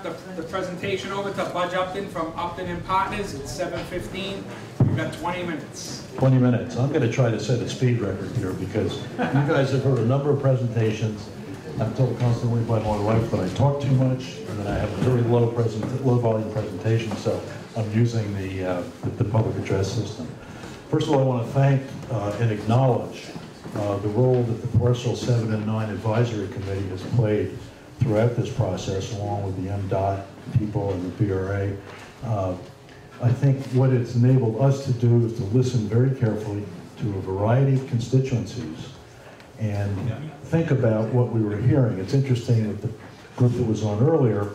up the presentation over to Budge Upton from Upton Partners. It's 7:15. We've got 20 minutes. 20 minutes. I'm going to try to set a speed record here because you guys have heard a number of presentations. I'm told constantly by my wife that I talk too much and that I have a very low volume presentation, so I'm using the public address system. First of all, I want to thank and acknowledge the role that the Parcel 7 and 9 Advisory Committee has played throughout this process, along with the MassDOT people and the BRA. I think what it's enabled us to do is to listen very carefully to a variety of constituencies and think about what we were hearing. It's interesting that the group that was on earlier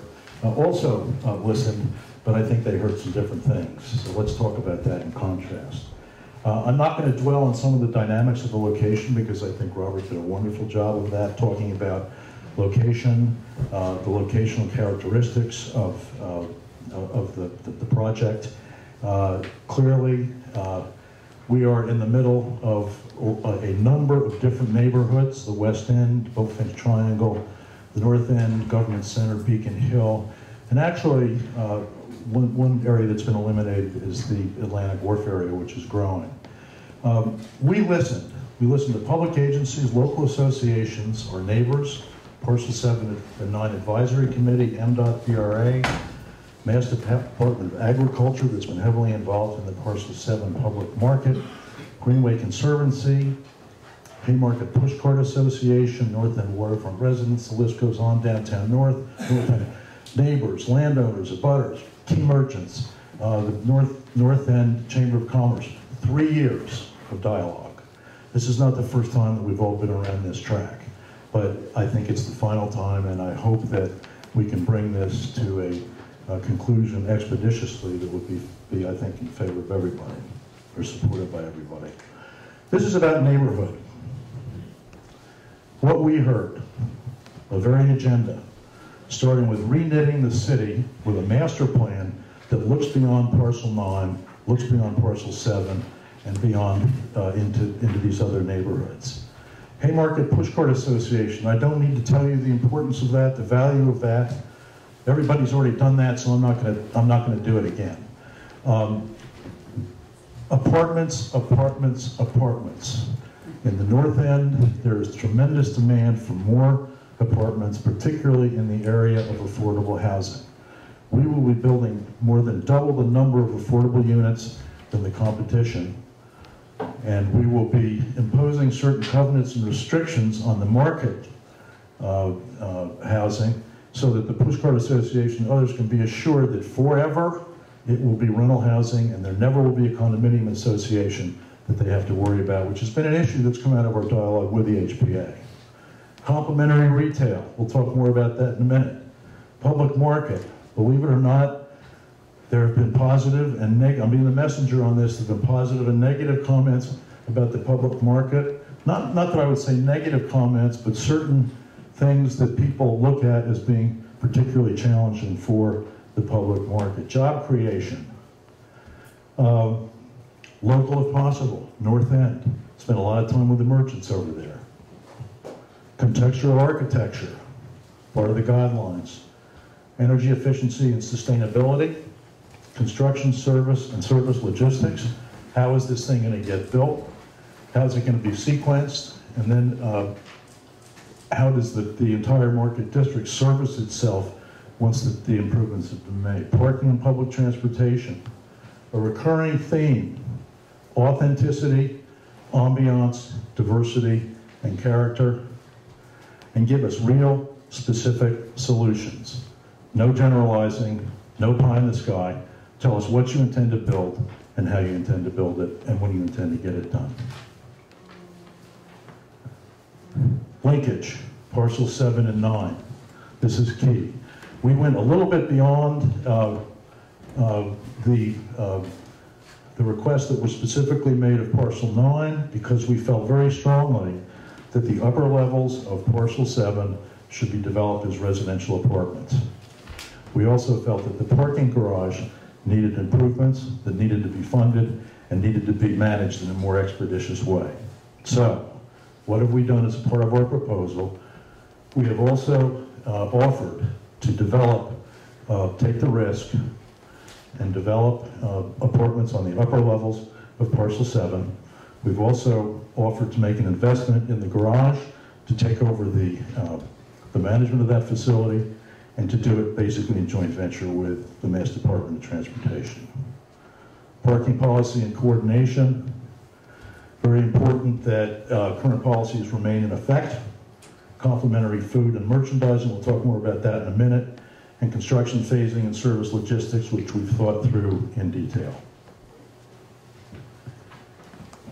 also listened, but I think they heard some different things. So let's talk about that in contrast. I'm not going to dwell on some of the dynamics of the location because I think Robert did a wonderful job of that, talking about location, the locational characteristics of the project. Clearly, we are in the middle of a number of different neighborhoods: the West End, Boatfinch Triangle, the North End, Government Center, Beacon Hill, and actually one area that's been eliminated is the Atlantic Wharf area, which is growing. We listened. We listened to public agencies, local associations, our neighbors, Parcel 7 and 9 Advisory Committee, MassDOT, BRA, Mass Department of Agriculture that's been heavily involved in the Parcel 7 public market, Greenway Conservancy, Haymarket Pushcart Association, North End Waterfront residents, the list goes on, Downtown North End, neighbors, landowners, abutters, key merchants, the North End Chamber of Commerce. 3 years of dialogue. This is not the first time that we've all been around this track, but I think it's the final time, and I hope that we can bring this to a conclusion expeditiously that would be, I think, in favor of everybody, or supported by everybody. This is about neighborhood. What we heard, a varied agenda, starting with reknitting the city with a master plan that looks beyond Parcel 9, looks beyond Parcel 7, and beyond into these other neighborhoods. Haymarket Pushcart Association, I don't need to tell you the importance of that, the value of that. Everybody's already done that, so I'm not going to do it again. Apartments, apartments, apartments. In the North End, there is tremendous demand for more apartments, particularly in the area of affordable housing. We will be building more than double the number of affordable units than the competition, and we will be imposing certain covenants and restrictions on the market housing so that the Pushcart Association and others can be assured that forever it will be rental housing and there never will be a condominium association that they have to worry about, which has been an issue that's come out of our dialogue with the HPA. Complementary retail, we'll talk more about that in a minute. Public market, believe it or not, there have been positive and negative, I'm being the messenger on this, there have been positive and negative comments about the public market. Not that I would say negative comments, but certain things that people look at as being particularly challenging for the public market. Job creation, local if possible, North End. Spent a lot of time with the merchants over there. Contextual architecture, part of the guidelines. Energy efficiency and sustainability, construction service and service logistics. How is this thing going to get built? How is it going to be sequenced? And then how does the entire market district service itself once the improvements have been made? Parking and public transportation. A recurring theme, authenticity, ambiance, diversity, and character, and give us real, specific solutions. No generalizing, no pie in the sky. Tell us what you intend to build and how you intend to build it and when you intend to get it done. Linkage, Parcel 7 and 9. This is key. We went a little bit beyond the request that was specifically made of Parcel 9 because we felt very strongly that the upper levels of Parcel 7 should be developed as residential apartments. We also felt that the parking garage needed improvements, that needed to be funded, and needed to be managed in a more expeditious way. So, what have we done as a part of our proposal? We have also offered to develop take the risk and develop apartments on the upper levels of Parcel 7. We've also offered to make an investment in the garage to take over the management of that facility and to do it basically in joint venture with the Mass Department of Transportation. Parking policy and coordination. Very important that current policies remain in effect. Complementary food and merchandising, we'll talk more about that in a minute. And construction phasing and service logistics, which we've thought through in detail.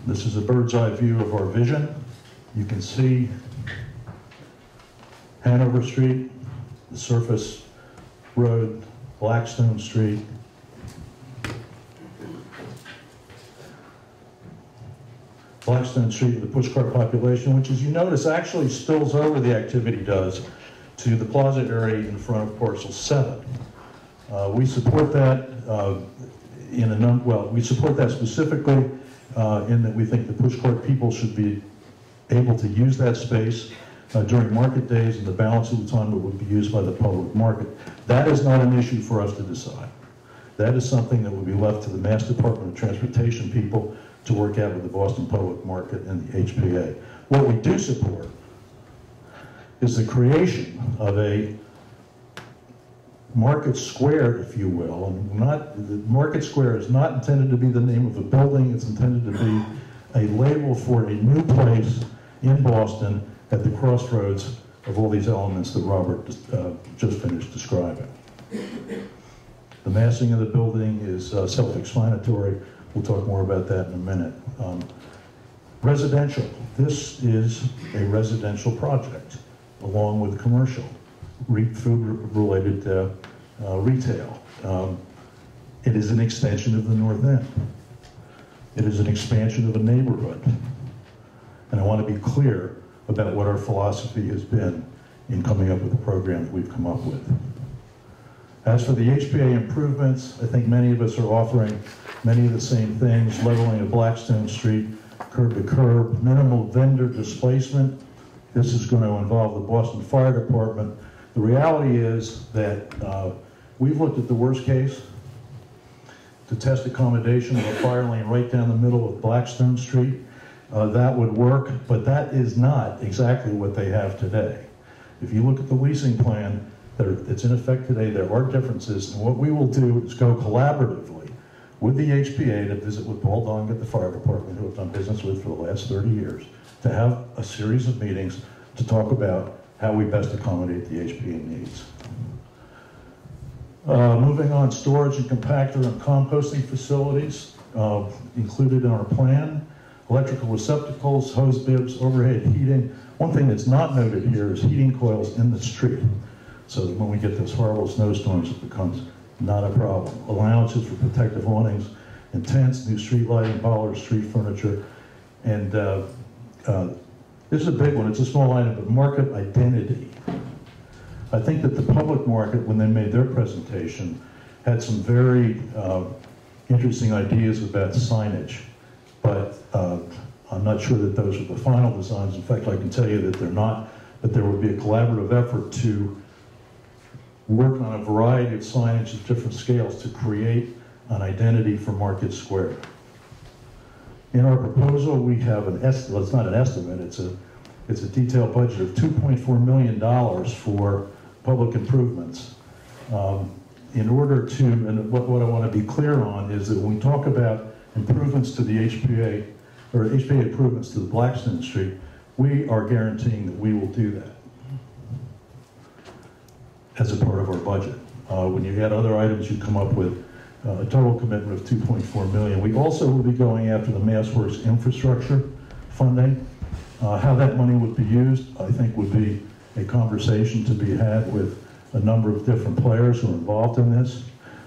This is a bird's eye view of our vision. You can see Hanover Street, the surface road, Blackstone Street. Blackstone Street with the pushcart population, which, as you notice, actually spills over, the activity does, to the plaza area in front of Parcel 7. We support that we support that specifically in that we think the pushcart people should be able to use that space during market days, and the balance of the time it would be used by the public market. That is not an issue for us to decide. That is something that would be left to the Mass Department of Transportation people to work out with the Boston Public Market and the HPA. What we do support is the creation of a market square, if you will. And the market square is not intended to be the name of a building. It's intended to be a label for a new place in Boston at the crossroads of all these elements that Robert just finished describing. The massing of the building is self-explanatory. We'll talk more about that in a minute. Residential. This is a residential project, along with commercial, food-related retail. It is an extension of the North End. It is an expansion of a neighborhood. And I want to be clear about what our philosophy has been in coming up with the programs we've come up with. As for the HPA improvements, I think many of us are offering many of the same things: leveling of Blackstone Street, curb to curb, minimal vendor displacement. This is going to involve the Boston Fire Department. The reality is that we've looked at the worst case to test accommodation of a fire lane right down the middle of Blackstone Street. That would work, but that is not exactly what they have today. If you look at the leasing plan that's in effect today, there are differences, and what we will do is go collaboratively with the HPA to visit with Paul Dong at the fire department, who I've done business with for the last 30 years, to have a series of meetings to talk about how we best accommodate the HPA needs. Moving on, storage and compactor and composting facilities included in our plan. Electrical receptacles, hose bibs, overhead heating. One thing that's not noted here is heating coils in the street, so that when we get those horrible snowstorms, it becomes not a problem. Allowances for protective awnings and tents, new street lighting, bollards, street furniture, and this is a big one. It's a small item, but market identity. I think that the public market, when they made their presentation, had some very interesting ideas about signage, but I'm not sure that those are the final designs. In fact, I can tell you that they're not, but there would be a collaborative effort to work on a variety of signage at different scales to create an identity for Market Square. In our proposal, we have an estimate. Well, it's not an estimate, it's a detailed budget of $2.4 million for public improvements. In order to, and what I want to be clear on is that when we talk about improvements to the HPA, or HPA improvements to the Blackstone Street, we are guaranteeing that we will do that as a part of our budget. When you add other items, you come up with a total commitment of $2.4 million. We also will be going after the MassWorks Infrastructure funding. How that money would be used, I think, would be a conversation to be had with a number of different players who are involved in this.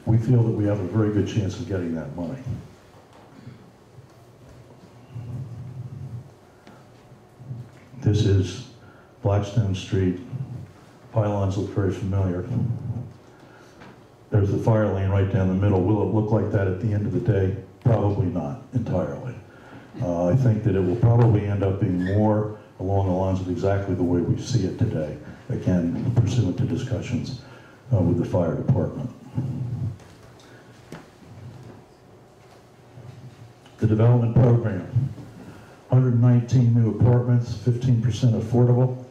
We feel that we have a very good chance of getting that money. This is Blackstone Street. Pylons look very familiar. There's the fire lane right down the middle. Will it look like that at the end of the day? Probably not entirely. I think that it will probably end up being more along the lines of exactly the way we see it today, again, pursuant to discussions with the fire department. The development program, 119 new apartments, 15% affordable.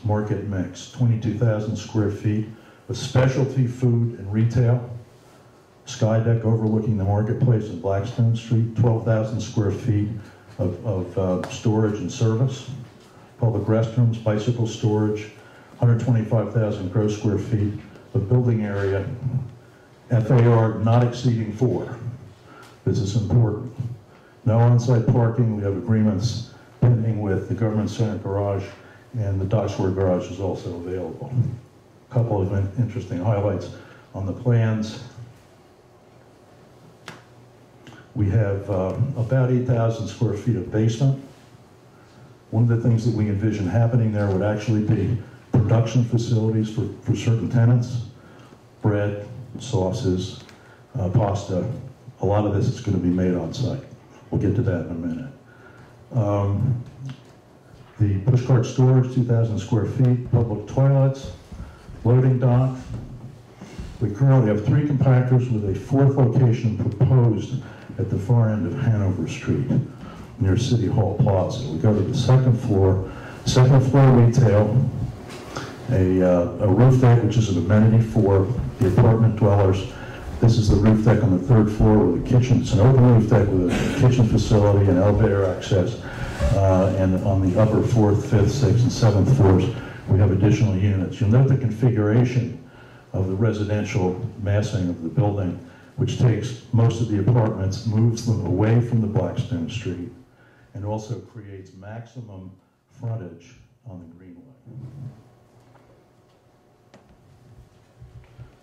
Market mix, 22,000 square feet of specialty food and retail. Sky deck overlooking the marketplace in Blackstone Street, 12,000 square feet of storage and service. Public restrooms, bicycle storage, 125,000 gross square feet of building area. FAR not exceeding 4. This is important. No on-site parking. We have agreements pending with the Government Center garage, and the Docksward garage is also available. A couple of interesting highlights on the plans. We have about 8,000 square feet of basement. One of the things that we envision happening there would actually be production facilities for certain tenants. Bread, sauces, pasta. A lot of this is going to be made on site. We'll get to that in a minute. The pushcart storage, 2,000 square feet, public toilets, loading dock. We currently have 3 compactors with a 4th location proposed at the far end of Hanover Street, near City Hall Plaza. We go to the second floor retail, a roof deck, which is an amenity for the apartment dwellers. This is the roof deck on the 3rd floor with a kitchen. It's an open roof deck with a kitchen facility and elevator access. And on the upper 4th, 5th, 6th, and 7th floors, we have additional units. You'll note the configuration of the residential massing of the building, which takes most of the apartments, moves them away from the Blackstone Street, and also creates maximum frontage on the Greenway.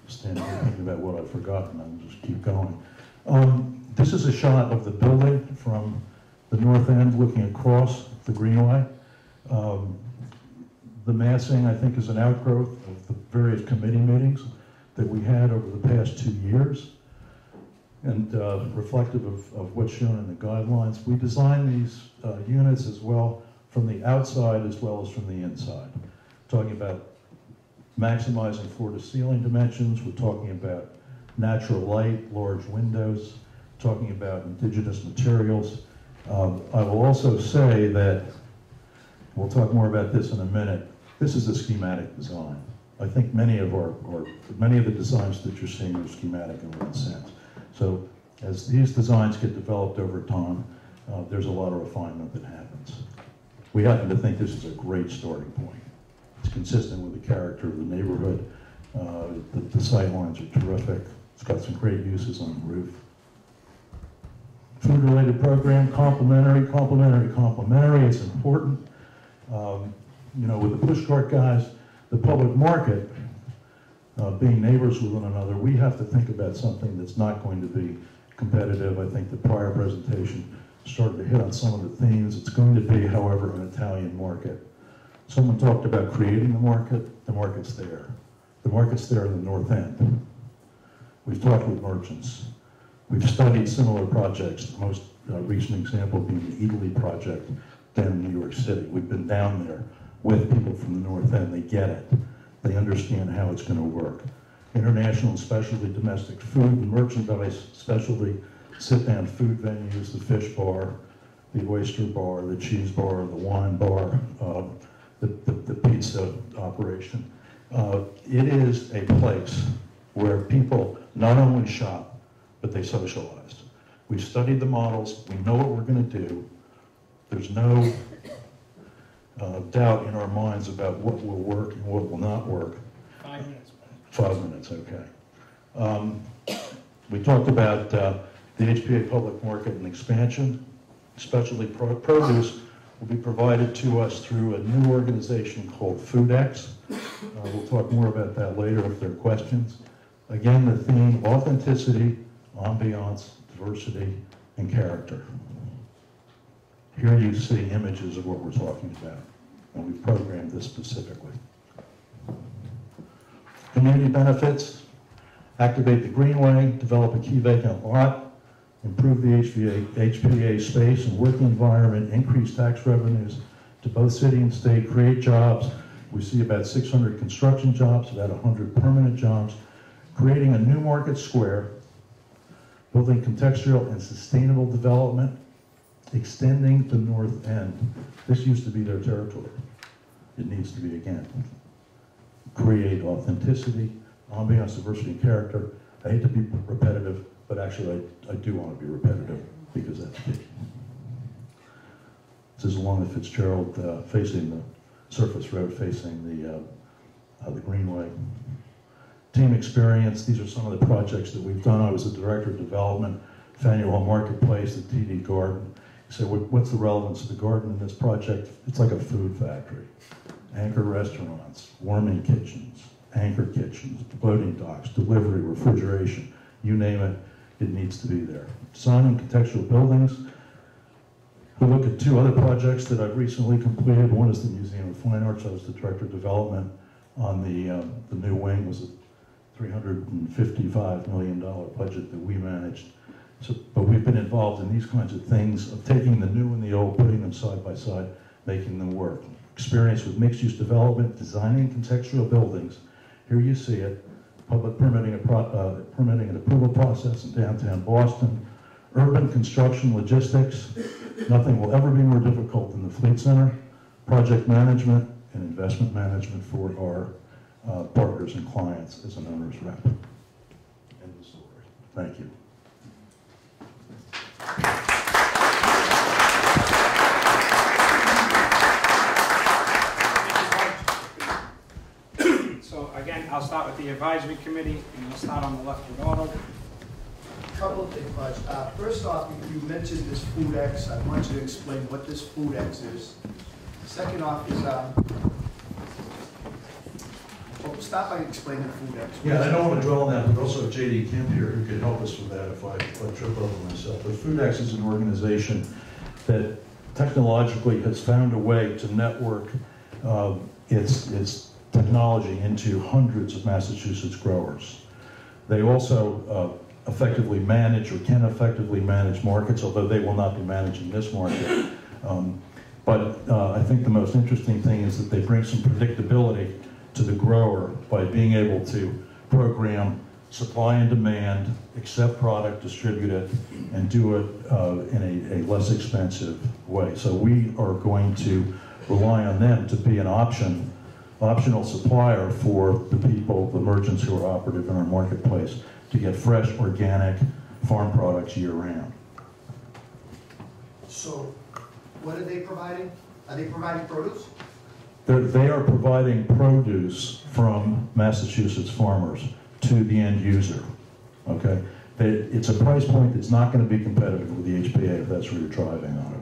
Standing here thinking about what I've forgotten, I'll just keep going. This is a shot of the building from the north end looking across the Greenway. The massing, I think, is an outgrowth of the various committee meetings that we had over the past 2 years, and reflective of what's shown in the guidelines. We designed these units as well from the outside as well as from the inside. Talking about maximizing floor-to-ceiling dimensions, we're talking about natural light, large windows, talking about indigenous materials. I will also say that, we'll talk more about this in a minute, this is a schematic design. I think many of the designs that you're seeing are schematic in one sense. So as these designs get developed over time, there's a lot of refinement that happens. We happen to think this is a great starting point. It's consistent with the character of the neighborhood. The sight lines are terrific. It's got some great uses on the roof. Food-related program, complementary. It's important. You know, with the pushcart guys, the public market, being neighbors with one another, we have to think about something that's not going to be competitive. I think the prior presentation started to hit on some of the themes. It's going to be, however, an Italian market. Someone talked about creating the market. The market's there. The market's there in the north end. We've talked with merchants. We've studied similar projects, the most recent example being the Italy project down in New York City. We've been down there with people from the north end. They get it. They understand how it's going to work. International and specialty domestic food and merchandise, specialty sit-down food venues, the fish bar, the oyster bar, the cheese bar, the wine bar, the pizza operation. It is a place where people not only shop, but they socialize. We've studied the models. We know what we're going to do. There's no doubt in our minds about what will work and what will not work. 5 minutes. 5 minutes, okay. We talked about the HPA public market and expansion. Specialty produce will be provided to us through a new organization called FoodX. We'll talk more about that later if there are questions. Again, the theme, authenticity, ambiance, diversity, and character. Here you see images of what we're talking about, and we've programmed this specifically. Community benefits, activate the Greenway, develop a key vacant lot, improve the HPA space and working environment, increase tax revenues to both city and state, create jobs, We see about 600 construction jobs, about 100 permanent jobs, creating a new market square, building contextual and sustainable development, extending the north end. This used to be their territory. It needs to be again. Create authenticity, ambiance, diversity, and character. I hate to be repetitive, but actually I do want to be repetitive because that's key. This is along the Fitzgerald facing the surface road, facing the Greenway. Team experience, these are some of the projects that we've done. I was the director of development, Faneuil Hall Marketplace, the TD Garden. You say, what's the relevance of the garden in this project? It's like a food factory. Anchor restaurants, warming kitchens, anchor kitchens, loading docks, delivery, refrigeration, you name it, it needs to be there. Designing contextual buildings. We look at two other projects that I've recently completed. One is the Museum of Fine Arts. I was the director of development on the new wing. Was a $355 million budget that we managed. So, but we've been involved in these kinds of things, of taking the new and the old, putting them side by side, making them work. Experience with mixed-use development, designing contextual buildings. Here you see it, public permitting and approval process in downtown Boston, urban construction logistics. Nothing will ever be more difficult than the Fleet Center, project management and investment management for our partners and clients as an owner's rep. End of story. Thank you. So again, I'll start with the advisory committee, and we'll start on the left with Otto. A couple of things, Bud. First off, you mentioned this Food X. I want you to explain what this Food X is. Second off is, start by explaining Food X. Yeah, I don't want to dwell on that, but also J.D. Kemp here who could help us with that if I trip over myself. But Food X is an organization that technologically has found a way to network its technology into hundreds of Massachusetts growers. They also effectively manage, or can effectively manage, markets, although they will not be managing this market. But I think the most interesting thing is that they bring some predictability to the grower by being able to program supply and demand, accept product, distribute it, and do it in a less expensive way. So we are going to rely on them to be an optional supplier for the people, the merchants who are operative in our marketplace, to get fresh, organic farm products year-round. So, what are they providing? Are they providing produce? They are providing produce from Massachusetts farmers to the end user, okay? It's a price point that's not going to be competitive with the HPA if that's where you're driving on it.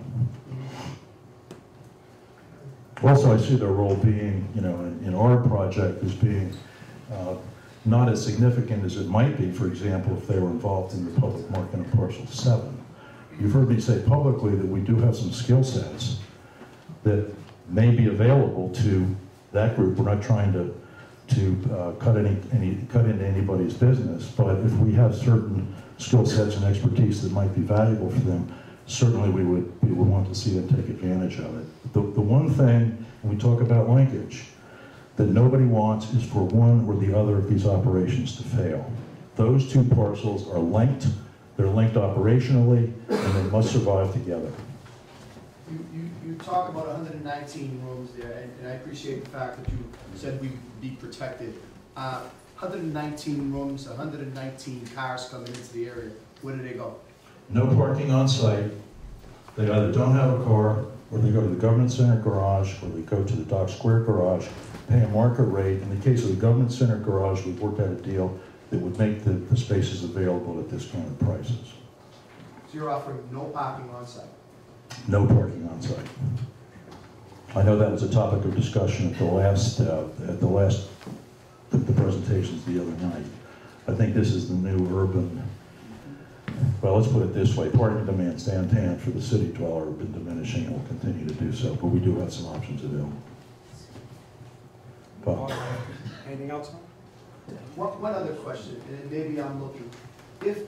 Also, I see their role being, in our project as being not as significant as it might be, for example, if they were involved in the public market of Parcel 7. You've heard me say publicly that we do have some skill sets that may be available to that group. We're not trying to cut into anybody's business, but if we have certain skill sets and expertise that might be valuable for them, certainly we would want to see them take advantage of it. The one thing, when we talk about linkage, that nobody wants is for one or the other of these operations to fail. Those two parcels are linked, they're linked operationally, and they must survive together. You talk about 119 rooms there, and I appreciate the fact that you said we'd be protected. 119 rooms, 119 cars coming into the area, where do they go? No parking on site. They either don't have a car, or they go to the Government Center garage, or they go to the Dock Square garage, pay a market rate. In the case of the Government Center garage, we've worked out a deal that would make the spaces available at discounted prices. So you're offering no parking on site? No parking on site. I know that was a topic of discussion at the presentations the other night. I think this is the new urban, well, let's put it this way, parking demands downtown for the city dweller have been diminishing and will continue to do so, but we do have some options available. But, anything else? One other question, and maybe I'm looking. If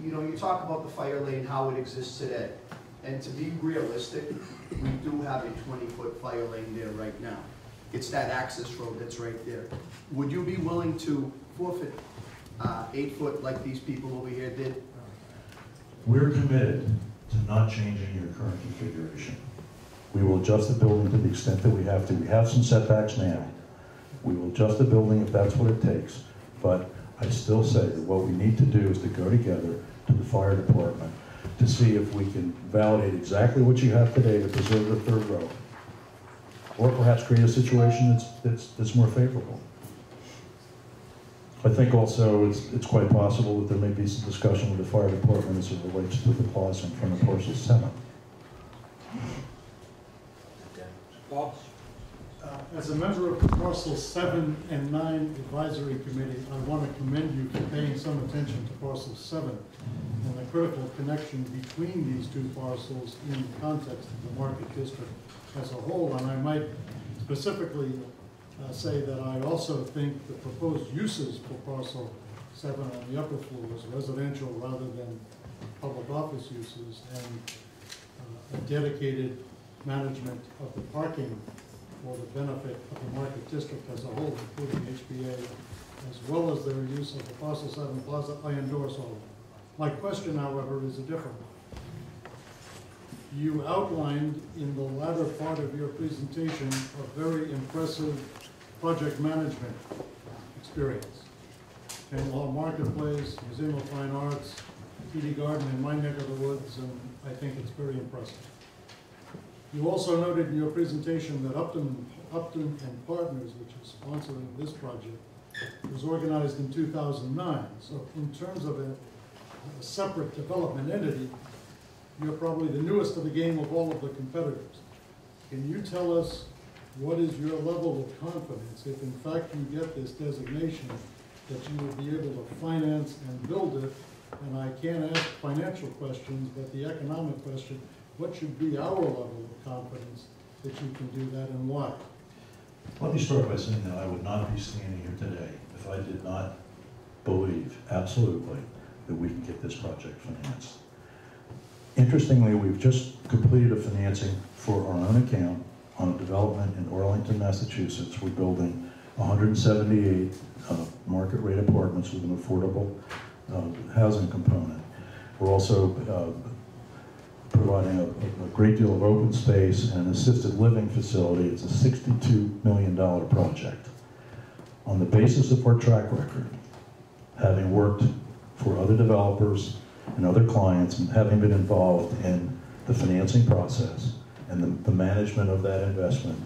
you talk about the fire lane, how it exists today, and to be realistic, we do have a 20-foot fire lane there right now. it's that access road that's right there. Would you be willing to forfeit 8 foot like these people over here did? We're committed to not changing your current configuration. We will adjust the building to the extent that we have to. We have some setbacks now. We will adjust the building if that's what it takes. But I still say that what we need to do is to go together to the fire department to see if we can validate exactly what you have today to preserve the third row. Or perhaps create a situation that's more favorable. I think also it's quite possible that there may be some discussion with the fire department as it relates to the plaza in front of Parcel 7. Bob? As a member of the Parcel 7 and 9 Advisory Committee, I want to commend you for paying some attention to Parcel 7 and the critical connection between these two parcels in the context of the market district as a whole. And I might specifically say that I also think the proposed uses for Parcel 7 on the upper floors, residential rather than public office uses, and a dedicated management of the parking for the benefit of the market district as a whole, including HBA, as well as their use of the Parcel 7 Plaza, I endorse all of them. My question, however, is a different one. You outlined in the latter part of your presentation a very impressive project management experience. Law Marketplace, Museum of Fine Arts, TD Garden in my neck of the woods, and I think it's very impressive. You also noted in your presentation that Upton and Partners, which is sponsoring this project, was organized in 2009. So in terms of a separate development entity, you're probably the newest of the game of all of the competitors. Can you tell us what is your level of confidence if in fact you get this designation that you will be able to finance and build it? And I can't ask financial questions, but the economic question, what should be our level of confidence that you can do that, and why? Let me start by saying that I would not be standing here today if I did not believe absolutely that we can get this project financed. Interestingly, we've just completed a financing for our own account on a development in Arlington, Massachusetts. We're building 178 market rate apartments with an affordable housing component. We're also providing a great deal of open space and an assisted living facility. It's a $62 million project. On the basis of our track record, having worked for other developers and other clients, and having been involved in the financing process and the management of that investment,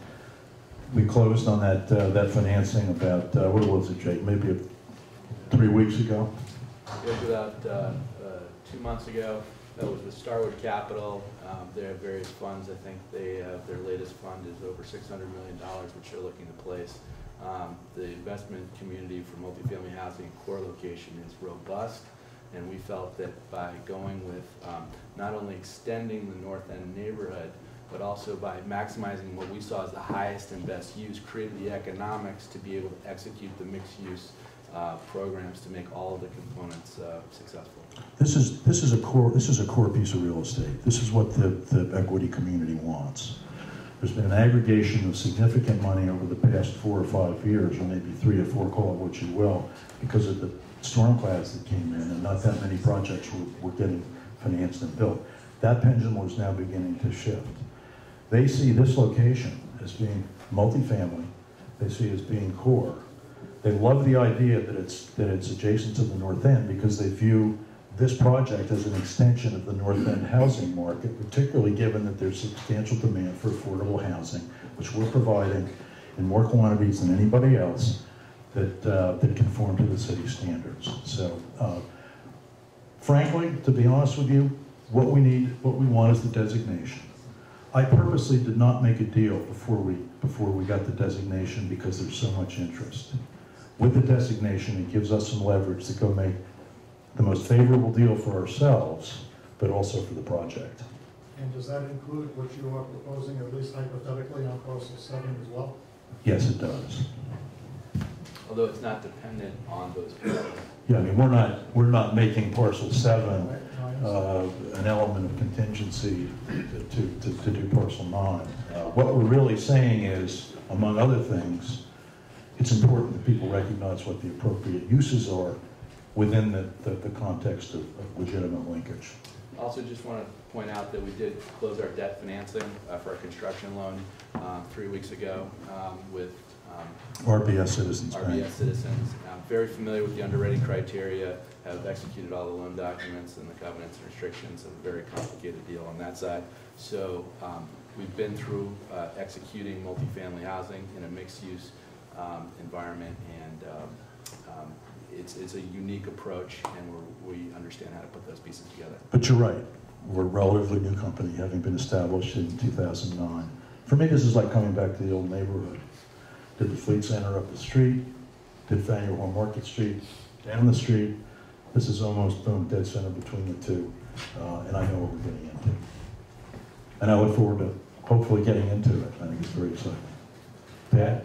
we closed on that financing about, what was it, Jake, maybe 3 weeks ago? It was about 2 months ago. That was with Starwood Capital. They have various funds. I think they have, their latest fund is over $600 million, which they're looking to place. The investment community for multifamily housing in core location is robust, and we felt that by going with not only extending the North End neighborhood, but also by maximizing what we saw as the highest and best use, created the economics to be able to execute the mixed use programs to make all of the components successful. This is a core piece of real estate. This is what the equity community wants. There's been an aggregation of significant money over the past 4 or 5 years, or maybe 3 or 4, call it what you will, because of the storm clouds that came in, and not that many projects were getting financed and built. That pendulum is now beginning to shift. They see this location as being multifamily. They see it as being core. They love the idea that it's adjacent to the North End because they view this project as an extension of the North End housing market, particularly given that there's substantial demand for affordable housing, which we're providing in more quantities than anybody else that conform to the city standards. So, frankly, to be honest with you, what we want is the designation. I purposely did not make a deal before we got the designation because there's so much interest. With the designation, it gives us some leverage to go make the most favorable deal for ourselves, but also for the project. And does that include what you are proposing, at least hypothetically, on Parcel 7 as well? Yes, it does. Although it's not dependent on those parcels. Yeah, I mean, we're not making Parcel 7 an element of contingency to do Parcel 9. What we're really saying is, among other things, it's important that people recognize what the appropriate uses are within the context of legitimate linkage. Also just want to point out that we did close our debt financing for our construction loan 3 weeks ago with RBS Citizens Bank. RBS Citizens. I'm very familiar with the underwriting criteria, have executed all the loan documents and the covenants and restrictions, a very complicated deal on that side. So we've been through executing multifamily housing in a mixed-use environment, and it's a unique approach, and we understand how to put those pieces together. But you're right. We're a relatively new company, having been established in 2009. For me, this is like coming back to the old neighborhood. Did the Fleet Center up the street, did Faneuil Hall Market Street down the street. This is almost boom, dead center between the two, and I know what we're getting into. And I look forward to hopefully getting into it. I think it's very exciting. Pat?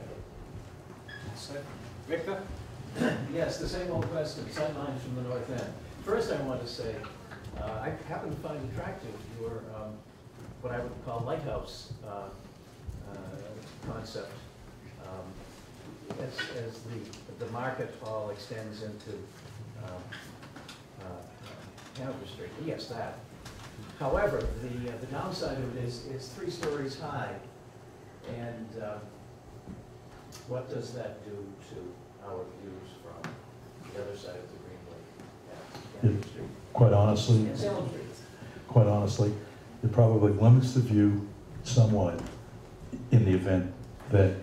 Victor? Yes, the same old question, sightlines from the north end. First, I want to say, I happen to find attractive your, what I would call lighthouse concept. As the market hall extends into Hanover Street. Yes, that. However, the downside of it is it's 3 stories high, and what does that do to our views from the other side of the Greenway at Hanover Street? Quite honestly, And Salem Street. quite honestly, it probably limits the view somewhat in the event that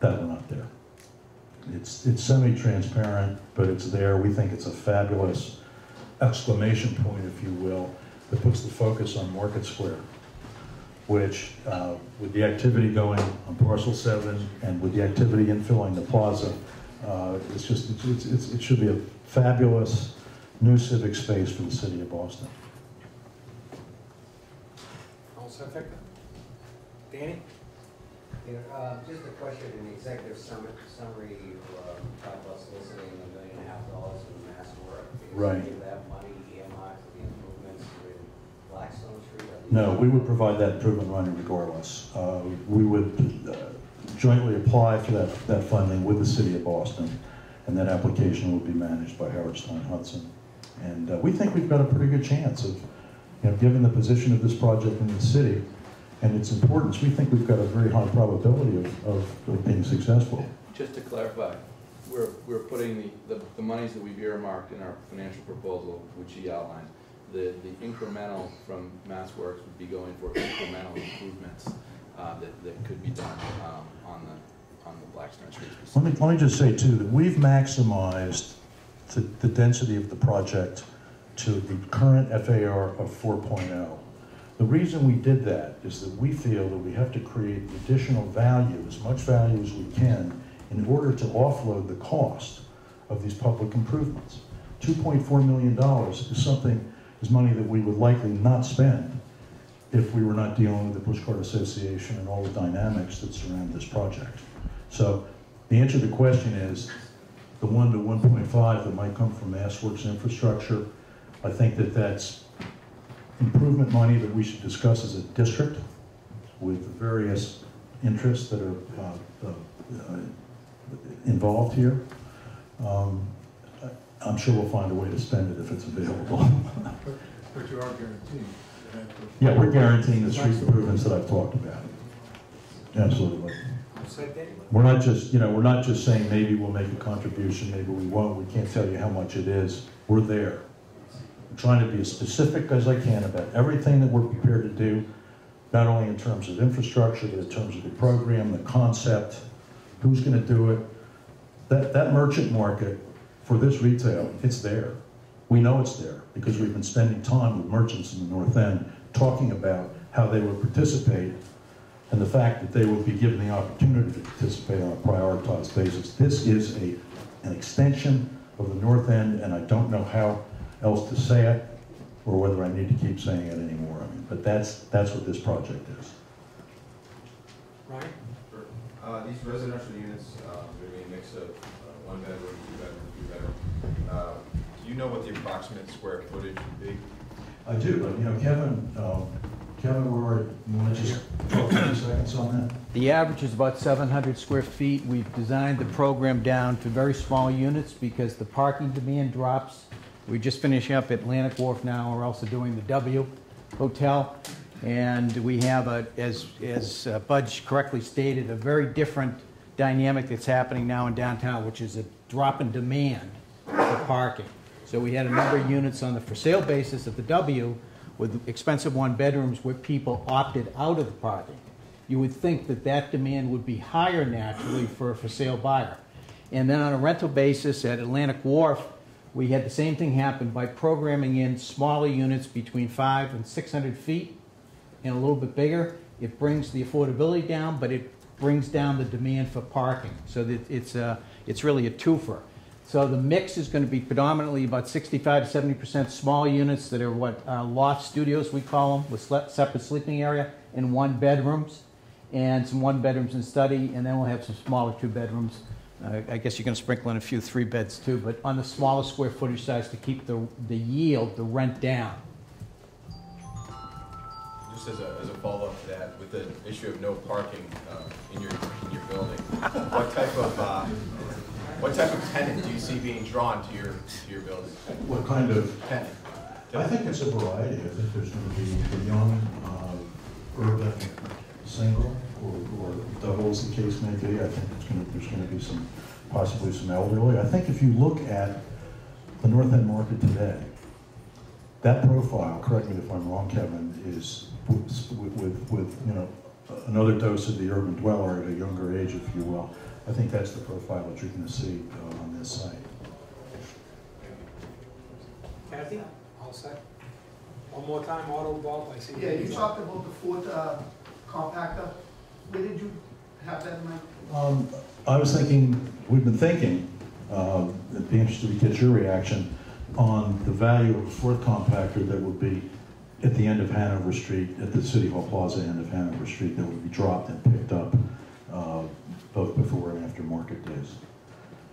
we're not there. It's semi-transparent, but it's there. We think it's a fabulous exclamation point, if you will, that puts the focus on Market Square, which, with the activity going on Parcel 7 and with the activity infilling the plaza, it should be a fabulous new civic space for the city of Boston. All set, Victor? Danny? Just a question in the executive summary, you talked about soliciting $1.5 million in MassWorks. Right. Give that money earmarked for the improvements with Blackstone Street? No, we would provide that improvement money regardless. We would jointly apply for that funding with the city of Boston, and that application would be managed by Howard Stein Hudson. And we think we've got a pretty good chance of, given the position of this project in the city and its importance, we think we've got a very high probability of being successful. Just to clarify, we're putting the monies that we've earmarked in our financial proposal, which he outlined, the incremental from MassWorks would be going for incremental improvements that could be done on the Blackstone Street. Let me just say too that we've maximized the density of the project to the current FAR of 4.0. The reason we did that is that we feel that we have to create additional value, as much value as we can, in order to offload the cost of these public improvements. $2.4 million is money that we would likely not spend if we were not dealing with the Pushcart Association and all the dynamics that surround this project. So the answer to the question is the 1 to 1.5 that might come from MassWorks Infrastructure. I think that that's improvement money that we should discuss as a district with the various interests that are involved here. I'm sure we'll find a way to spend it if it's available. But you are guaranteed. Yeah, we're guaranteeing the street improvements that I've talked about. Absolutely. We're not just saying maybe we'll make a contribution, maybe we won't. We can't tell you how much it is. We're there. I'm trying to be as specific as I can about everything that we're prepared to do, not only in terms of infrastructure, but in terms of the program, the concept, who's going to do it. That merchant market for this retail, it's there. We know it's there because we've been spending time with merchants in the North End talking about how they would participate and the fact that they would be given the opportunity to participate on a prioritized basis. This is an extension of the North End, and I don't know how else to say it or whether I need to keep saying it anymore. But that's what this project is. Ryan? Sure. These residential units, they're being a mix of 1 bedroom, 2 bedroom, 3 bedroom. Do you know what the approximate square footage would be? I do, but you know, Kevin, you want to just talk 30 seconds on that? The average is about 700 square feet. We've designed the program down to very small units because the parking demand drops. We just finishing up at Atlantic Wharf now. We're also doing the W Hotel. And we have, as Budge correctly stated, a very different dynamic that's happening now in downtown, which is a drop in demand for parking. So we had a number of units on the for sale basis at the W with expensive one-bedrooms where people opted out of the parking. You would think that that demand would be higher naturally for a for sale buyer. And then on a rental basis at Atlantic Wharf, we had the same thing happen by programming in smaller units between 500 and 600 feet and a little bit bigger. It brings the affordability down, but it brings down the demand for parking. So that it's really a twofer. So the mix is going to be predominantly about 65 to 70% small units that are what loft studios we call them, with separate sleeping area and one-bedrooms, and some one-bedrooms and study, and then we'll have some smaller two-bedrooms. I guess you're going to sprinkle in a few three-beds too, but on the smaller square footage size to keep the yield, the rent down. Just as a follow-up to that, with the issue of no parking in your building, what type of tenant do you see being drawn to your building? What kind of Tenant. I think it's a variety. I think there's going to be the young, urban single or double, as the case may be. I think there's going to be possibly some elderly. I think if you look at the North End market today, that profile, correct me if I'm wrong, Kevin, is with you know, another dose of the urban dweller at a younger age, if you will. I think that's the profile that you're going to see on this site. Kathy, all set? One more time, auto vault, I see. Yeah, you talked about the fourth compactor. Where did you have that in mind? I was thinking, we've been thinking, it'd be interesting to get your reaction on the value of a fourth compactor that would be at the end of Hanover Street, at the City Hall Plaza end of Hanover Street, that would be dropped and picked up both before and after market days.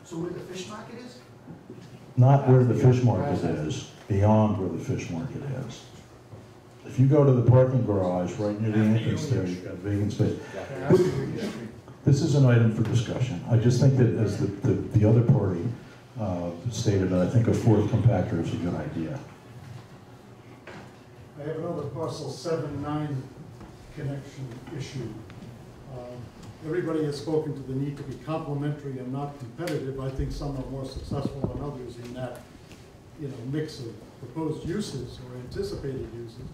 So where the fish market is? Not where the fish market is, beyond where the fish market is. If you go to the parking garage right near the entrance there, you've got vacant space. This is an item for discussion. I just think that as the other party stated, I think a fourth compactor is a good idea. I have another parcel 7-9 connection issue. Everybody has spoken to the need to be complementary and not competitive. I think some are more successful than others in that, you know, mix of proposed uses or anticipated uses.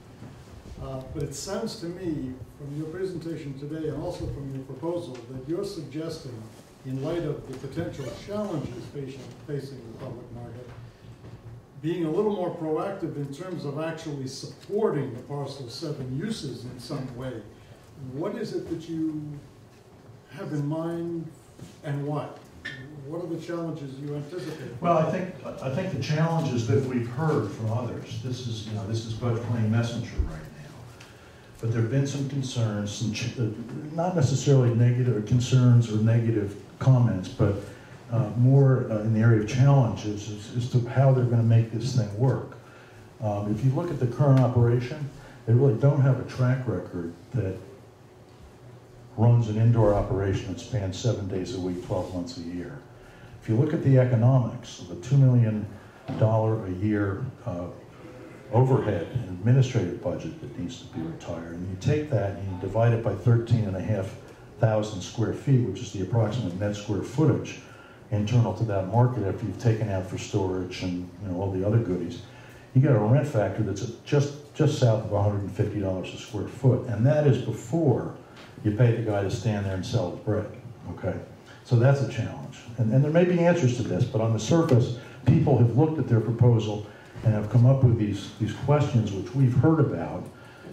But it sounds to me, from your presentation today and also from your proposal, that you're suggesting, in light of the potential challenges facing the public market, being a little more proactive in terms of actually supporting the Parcel 7 uses in some way. What is it that you have in mind, and what? What are the challenges you anticipate? Well, I think the challenges that we've heard from others. This is Budge playing messenger right now. But there have been some concerns, not necessarily negative concerns or negative comments, but more in the area of challenges as to how they're going to make this thing work. If you look at the current operation, they really don't have a track record that runs an indoor operation that spans 7 days a week, 12 months a year. If you look at the economics of a $2 million a year overhead and administrative budget that needs to be retired, and you take that and you divide it by 13,500 square feet, which is the approximate net square footage internal to that market after you've taken out for storage and all the other goodies, you get a rent factor that's just south of $150 a square foot, and that is before you pay the guy to stand there and sell his bread, okay? So that's a challenge. And there may be answers to this, but on the surface, people have looked at their proposal and have come up with these questions which we've heard about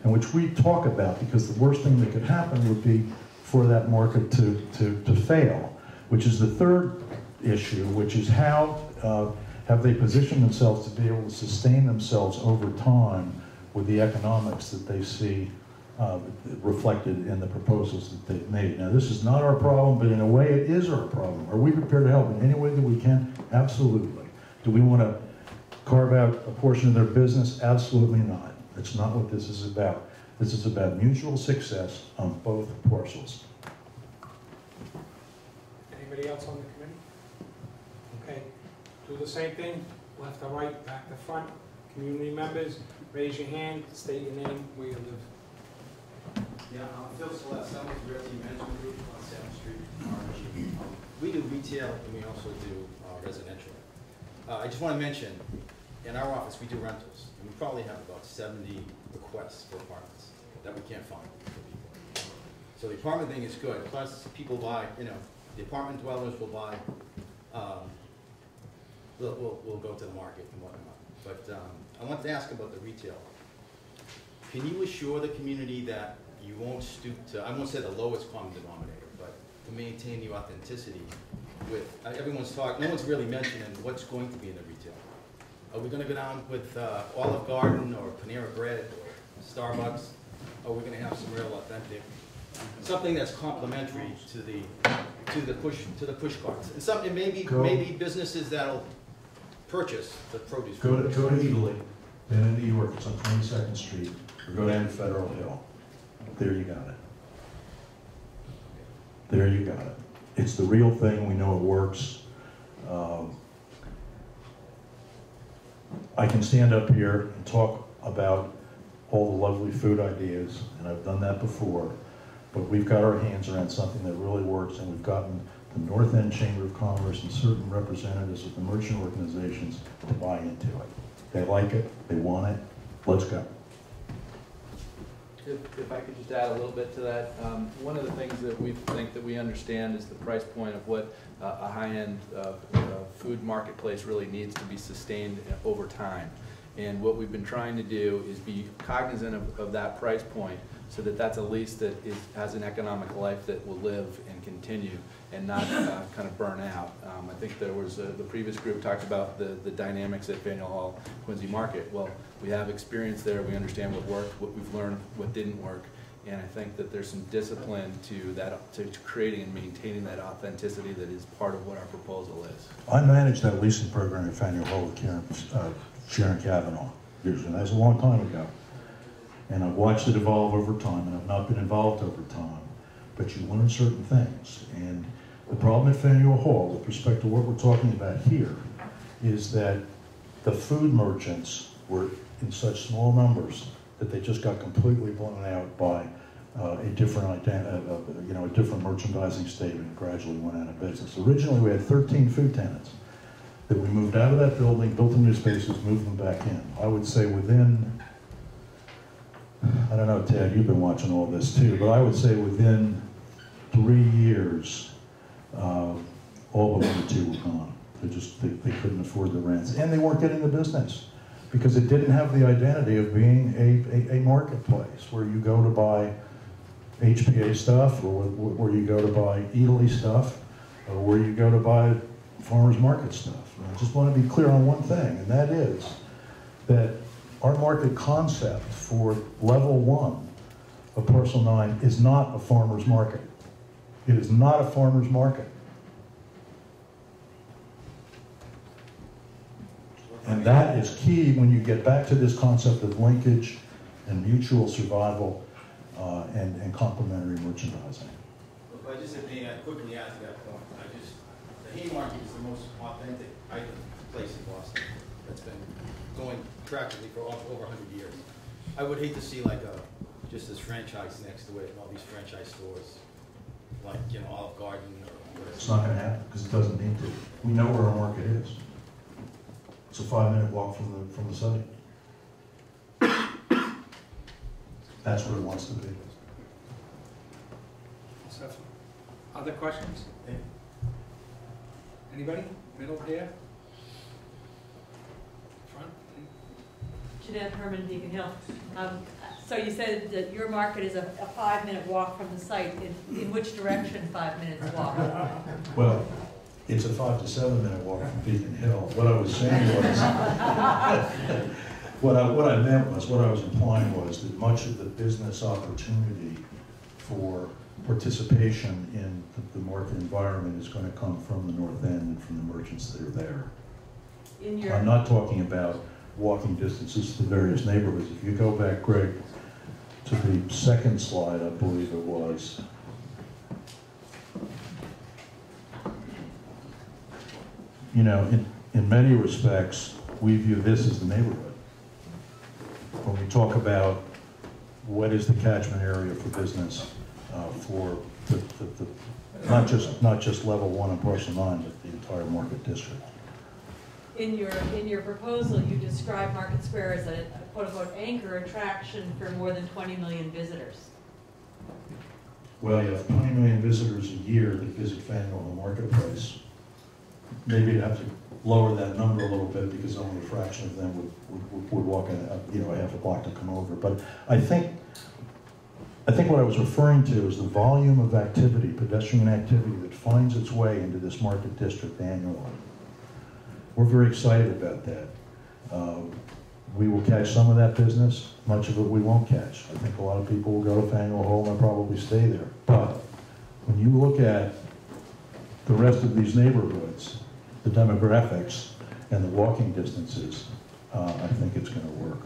and which we talk about, because the worst thing that could happen would be for that market to fail, which is the third issue, which is how have they positioned themselves to be able to sustain themselves over time with the economics that they see reflected in the proposals that they've made. Now, this is not our problem, but in a way it is our problem. Are we prepared to help in any way that we can? Absolutely. Do we want to carve out a portion of their business? Absolutely not. That's not what this is about. This is about mutual success on both parcels. Anybody else on the committee? Okay, do the same thing, left to right, back to front. Community members, raise your hand, state your name, where you live. Yeah, Phil Celeste, I'm with Realty Management Group on 7th Street, Orange. We do retail and we also do residential. I just want to mention, in our office, we do rentals. And we probably have about 70 requests for apartments that we can't find for people. So the apartment thing is good. Plus, people buy, you know, the apartment dwellers will buy, we'll go to the market and whatnot. But I want to ask about the retail. Can you assure the community that you won't stoop to, I won't say the lowest common denominator, but to maintain the authenticity with, everyone's talking, no one's really mentioning what's going to be in the retail. Are we going to go down with Olive Garden or Panera Bread or Starbucks? Or are we going to have some real authentic, something that's complementary to the push carts? And something maybe businesses that'll purchase the produce. Go to Italy, then in New York, it's on 22nd Street, or go down to Federal Hill. There you got it. There you got it. It's the real thing, we know it works. I can stand up here and talk about all the lovely food ideas, and I've done that before, but we've got our hands around something that really works, and we've gotten the North End Chamber of Commerce and certain representatives of the merchant organizations to buy into it. They like it, they want it, let's go. If I could just add a little bit to that, one of the things that we think that we understand is the price point of what a high-end food marketplace really needs to be sustained over time. And what we've been trying to do is be cognizant of that price point so that that's a lease that has an economic life that will live and continue and not kind of burn out. I think there was the previous group talked about the dynamics at Faneuil Hall, Quincy Market. Well, we have experience there. We understand what worked, what we've learned, what didn't work. And I think that there's some discipline to creating and maintaining that authenticity that is part of what our proposal is. I managed that leasing program at Faneuil Hall with Sharon Cavanaugh years ago. That was a long time ago. And I've watched it evolve over time, and I've not been involved over time. But you learn certain things. And the problem at Faneuil Hall, with respect to what we're talking about here, is that the food merchants were in such small numbers that they just got completely blown out by a different merchandising statement and gradually went out of business. Originally, we had 13 food tenants that we moved out of that building, built them new spaces, moved them back in. I would say within, I don't know, Ted, you've been watching all this too, but I would say within 3 years, all but 1 or 2 were gone. They couldn't afford the rents, and they weren't getting the business because it didn't have the identity of being a marketplace where you go to buy HPA stuff, or where you go to buy Italy stuff, or where you go to buy farmers market stuff. And I just want to be clear on one thing, and that is that our market concept for level 1 of Parcel 9 is not a farmer's market. It is not a farmer's market. And that is key when you get back to this concept of linkage and mutual survival and complementary merchandising. If I just may quickly add to that point, the Haymarket is the most authentic place in Boston that's been going practically for over 100 years. I would hate to see like just this franchise next to it and all these franchise stores, like Olive Garden or whatever. It's not going to happen because it doesn't need to. We know where our market is. It's a 5-minute walk from the site. That's where it wants to be. Other questions? Anybody? Middle here? Front? Jeanette Herman, Beacon Hill. So you said that your market is a 5-minute walk from the site. In which direction 5 minutes walk? Well, it's a 5 to 7 minute walk from Beacon Hill. What I was saying was, what I meant was, what I was implying was that much of the business opportunity for participation in the market environment is going to come from the North End and from the merchants that are there. I'm not talking about walking distances to the various neighborhoods. If you go back, Greg, to the second slide, I believe it was. You know, in many respects, we view this as the neighborhood. When we talk about what is the catchment area for business, for not just level 1 and parcel 9, but the entire market district. In your proposal, you describe Market Square as a quote-unquote anchor attraction for more than 20 million visitors. Well, you have 20 million visitors a year that visit Faneuil Hall Marketplace. Maybe you'd have to lower that number a little bit because only a fraction of them would walk a half a block to come over. But I think what I was referring to is the volume of activity, pedestrian activity, that finds its way into this market district annually. We're very excited about that. We will catch some of that business. Much of it we won't catch. I think a lot of people will go to Faneuil Hall and they'll probably stay there. But when you look at the rest of these neighborhoods, the demographics and the walking distances, I think it's going to work.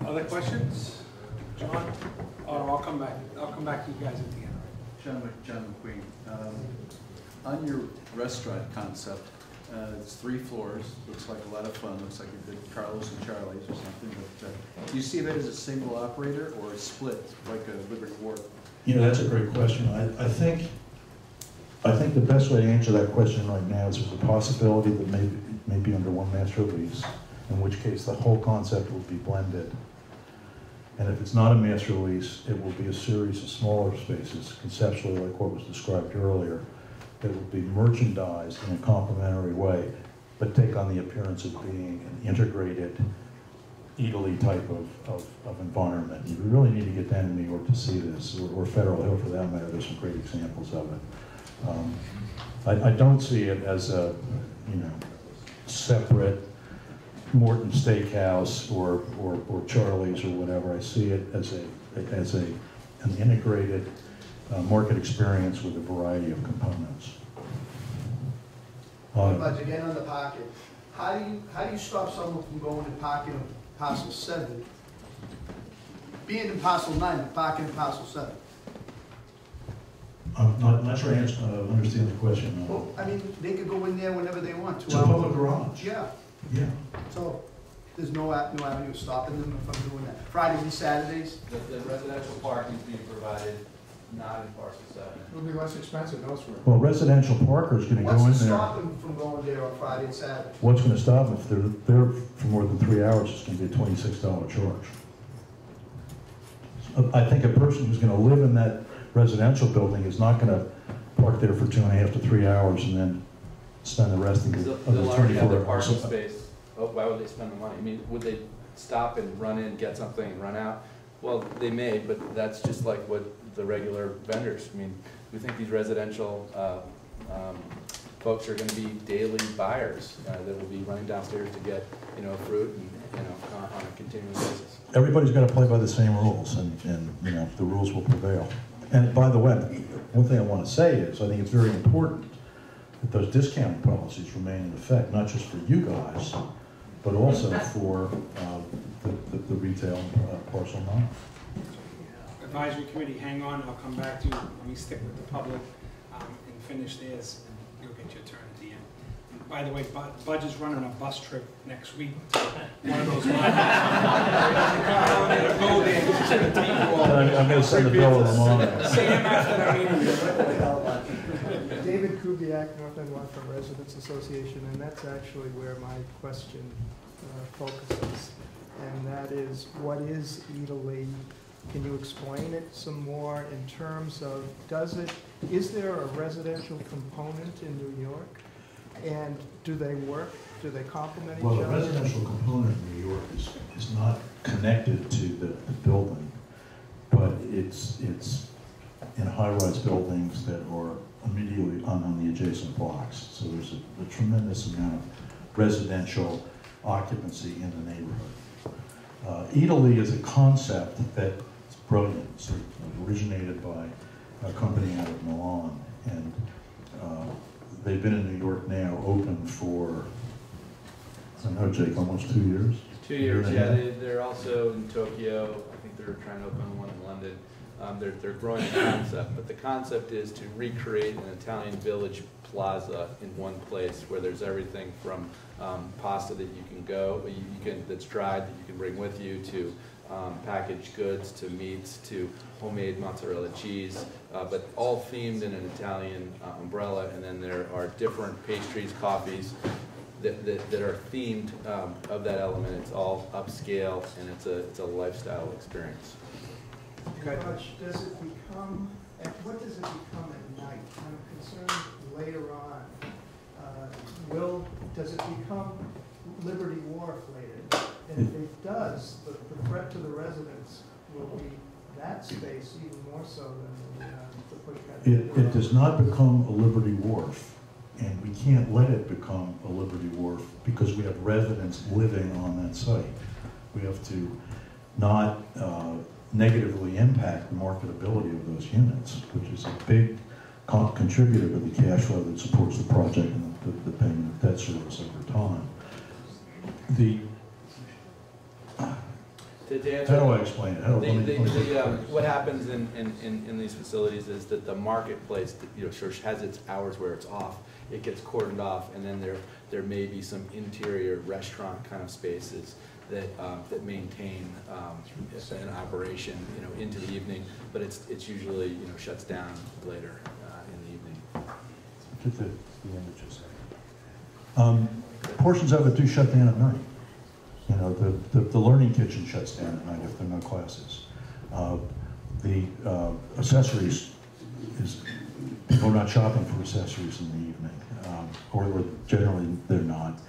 Other questions? John? Or I'll come back to you guys at the end. John McQueen. On your restaurant concept, it's 3 floors, looks like a lot of fun, looks like a good Carlos and Charlie's or something, but do you see that as a single operator or a split, like a Liberty Wharf? You know, that's a great question. I think the best way to answer that question right now is there's a possibility that maybe under one master lease, in which case the whole concept will be blended. And if it's not a master lease, it will be a series of smaller spaces, conceptually like what was described earlier, that will be merchandised in a complementary way, but take on the appearance of being an integrated, Italy type of environment. You really need to get down to New York to see this, or Federal Hill for that matter. There's some great examples of it. I don't see it as a, separate Morton Steakhouse or Charlie's or whatever. I see it as an integrated market experience with a variety of components. But again, on the parking, how do you stop someone from going and parking on Parcel 7, being in Parcel 9, but parking in Parcel 7? I'm not sure I understand the question. Well, I mean, they could go in there whenever they want. It's a public garage. Yeah. Yeah. So there's no avenue of stopping them if I'm doing that. Fridays and Saturdays? The residential parking is being provided not in Parcel 7. It'll be less expensive elsewhere. Well, residential parkers going to go in there. What's to stop them from going there on Friday and Saturday? What's going to stop them? If they're there for more than 3 hours, it's going to be a $26 charge. I think a person who's going to live in that residential building is not going to park there for 2.5 to 3 hours and then spend the rest of the 24 hours. They'll already have their parking space. Oh, why would they spend the money? I mean, would they stop and run in, get something, and run out? Well, they may, but that's just like what the regular vendors. I mean, we think these residential folks are going to be daily buyers that will be running downstairs to get, fruit and, on a continuous basis. Everybody's got to play by the same rules, and the rules will prevail. And by the way, one thing I want to say is I think it's very important that those discounting policies remain in effect, not just for you guys, but also for the retail parcel 9. Advisory committee, hang on, I'll come back to you. Let me stick with the public and finish theirs, and you'll get your turn at the end. And by the way, Budge is running a bus trip next week to one of those lines. Go there, he's going to take you all. I'm going to send the bill to Lamont. See him after the meeting. David Kubiak, North End Waterfront Residents Association, and that's actually where my question focuses. And that is, what is Italy? Can you explain it some more in terms of, is there a residential component in New York? And do they work? Do they complement each other? Well, the residential component in New York is not connected to the building, but it's in high-rise buildings that are immediately on the adjacent blocks. So there's a tremendous amount of residential occupancy in the neighborhood. Italy is a concept that's brilliant. It originated by a company out of Milan, and they've been in New York now, open for, I don't know, Jake, almost 2 years? 2 years, Year and a yeah. half? They're also in Tokyo. I think they're trying to open one in London. They're growing the concept, but the concept is to recreate an Italian village plaza in one place where there's everything from pasta that you can that's dried that you can bring with you, to packaged goods, to meats, to homemade mozzarella cheese, but all themed in an Italian umbrella. And then there are different pastries, coffees that are themed of that element. It's all upscale, and it's a lifestyle experience. Raj, does it become, what does it become at night? I'm concerned later on. Does it become Liberty Wharf later? And if it does, the threat to the residents will be that space even more so than the Pushcart. It does not become a Liberty Wharf, and we can't let it become a Liberty Wharf because we have residents living on that site. We have to not negatively impact the marketability of those units, which is a big contributor to the cash flow that supports the project and the payment of debt service over time. How do I explain it? What happens in these facilities is that the marketplace, sort of has its hours where it's off. It gets cordoned off, and then there may be some interior restaurant kind of spaces that maintain an operation, into the evening, but it's usually shuts down later in the evening. Get the images. Portions of it do shut down at night. The learning kitchen shuts down at night if there are no classes. The accessories people are not shopping for accessories in the evening, or generally they're not.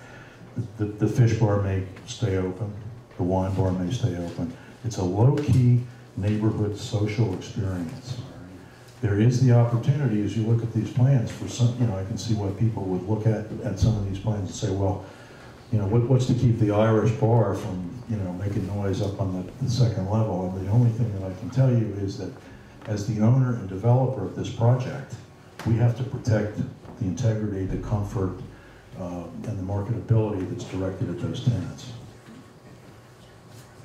The fish bar may stay open, the wine bar may stay open. It's a low-key neighborhood social experience. There is the opportunity, as you look at these plans, for some, I can see why people would look at some of these plans and say, well, what's to keep the Irish bar from, making noise up on the second level? And the only thing that I can tell you is that as the owner and developer of this project, we have to protect the integrity, the comfort, and the marketability that's directed at those tenants.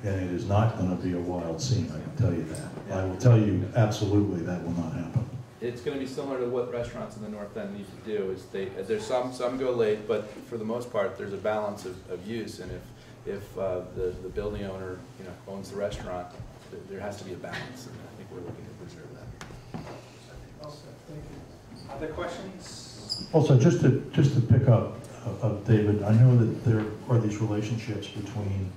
And it is not going to be a wild scene, I can tell you that. I will tell you absolutely that will not happen. It's going to be similar to what restaurants in the North End need to do. There's some go late, but for the most part, there's a balance of use. And if the building owner owns the restaurant, there has to be a balance, and I think we're looking to preserve that. Thank you. Other questions? Also, just to pick up, David, I know that there are these relationships between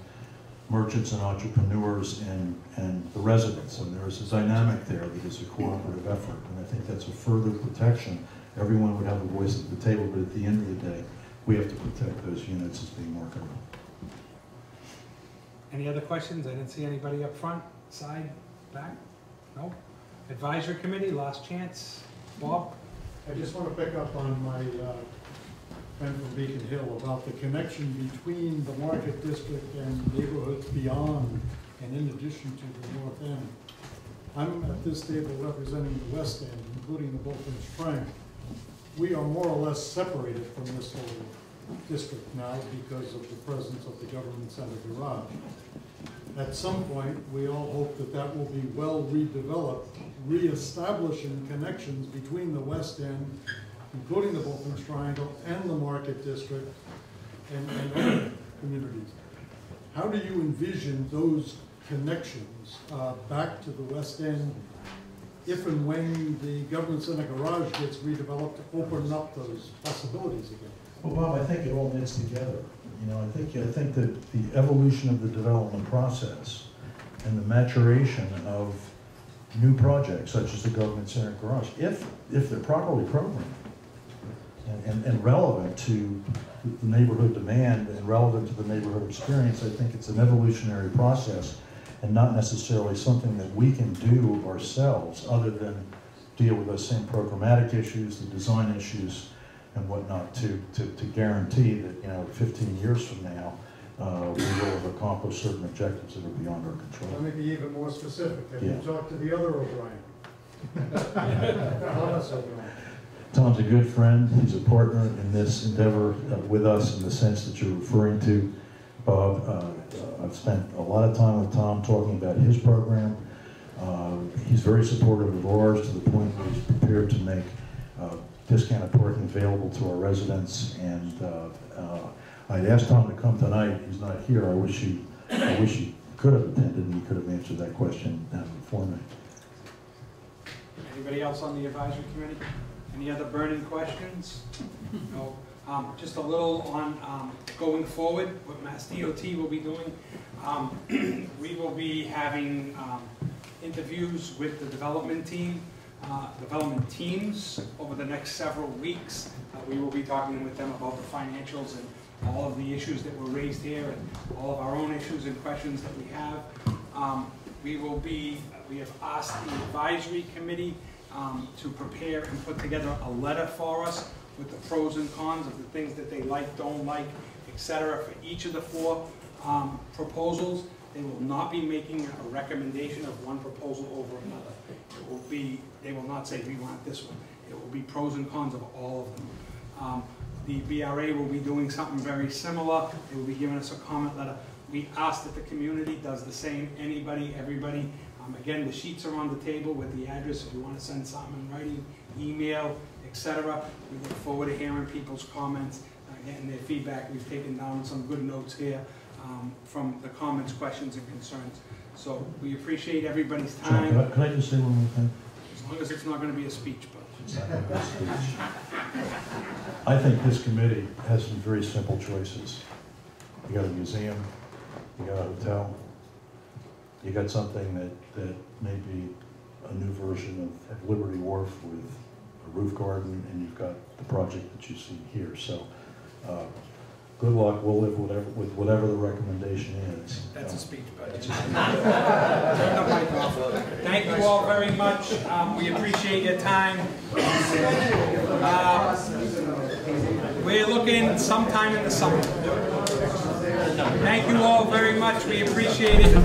merchants and entrepreneurs and the residents, and there is a dynamic there that is a cooperative effort, and I think that's a further protection. Everyone would have a voice at the table, but at the end of the day, we have to protect those units as being marketable. Any other questions? I didn't see anybody up front, side, back? No? Advisory committee, last chance. Bob? I just want to pick up on my friend from Beacon Hill about the connection between the market district and neighborhoods beyond and in addition to the North End. I'm at this table representing the West End, including the Bullfinch Triangle. We are more or less separated from this whole district now because of the presence of the government center garage. At some point, we all hope that that will be well redeveloped, reestablishing connections between the West End, including the Bullfinch Triangle and the Market District and other communities. How do you envision those connections back to the West End if and when the government center garage gets redeveloped to open up those possibilities again? Well, Bob, I think it all knits together. I think that the evolution of the development process and the maturation of new projects, such as the government center garage, if they're properly programmed and relevant to the neighborhood demand and relevant to the neighborhood experience, I think it's an evolutionary process and not necessarily something that we can do ourselves other than deal with those same programmatic issues, the design issues, and whatnot to guarantee that 15 years from now we will have accomplished certain objectives that are beyond our control. Let me be even more specific. Have Yeah. you talked to the other O'Brien? Thomas O'Brien. Tom's a good friend. He's a partner in this endeavor with us in the sense that you're referring to, Bob. I've spent a lot of time with Tom talking about his program. He's very supportive of ours to the point where he's prepared to make discounted parking available to our residents. And I'd asked Tom to come tonight. He's not here. I wish he could have attended and he could have answered that question for me. Anybody else on the advisory committee? Any other burning questions? No. Just a little on going forward, what MassDOT will be doing. We will be having interviews with the development teams over the next several weeks. We will be talking with them about the financials and all of the issues that were raised here and all of our own issues and questions that we have. We have asked the advisory committee to prepare and put together a letter for us with the pros and cons of the things that they like, don't like, etc. for each of the 4 proposals. They will not be making a recommendation of one proposal over another. It will be, they will not say we want this one. It will be pros and cons of all of them. The BRA will be doing something very similar. They will be giving us a comment letter. We ask that the community does the same. Anybody, everybody. Again, the sheets are on the table with the address if you want to send something in writing, email, etc. We look forward to hearing people's comments, getting their feedback. We've taken down some good notes here from the comments, questions, and concerns. So we appreciate everybody's time. John, can I just say one more thing? As long as it's not going to be a speech, but. It's not going to be a speech. I think this committee has some very simple choices. You got a museum, you got a hotel, you got something that may be a new version of Liberty Wharf with a roof garden, and you've got the project that you see here. So good luck. We'll live with whatever the recommendation is. That's a speech, but turn the mic off. Thank you all very much. We appreciate your time. We're looking sometime in the summer. Thank you all very much. We appreciate it.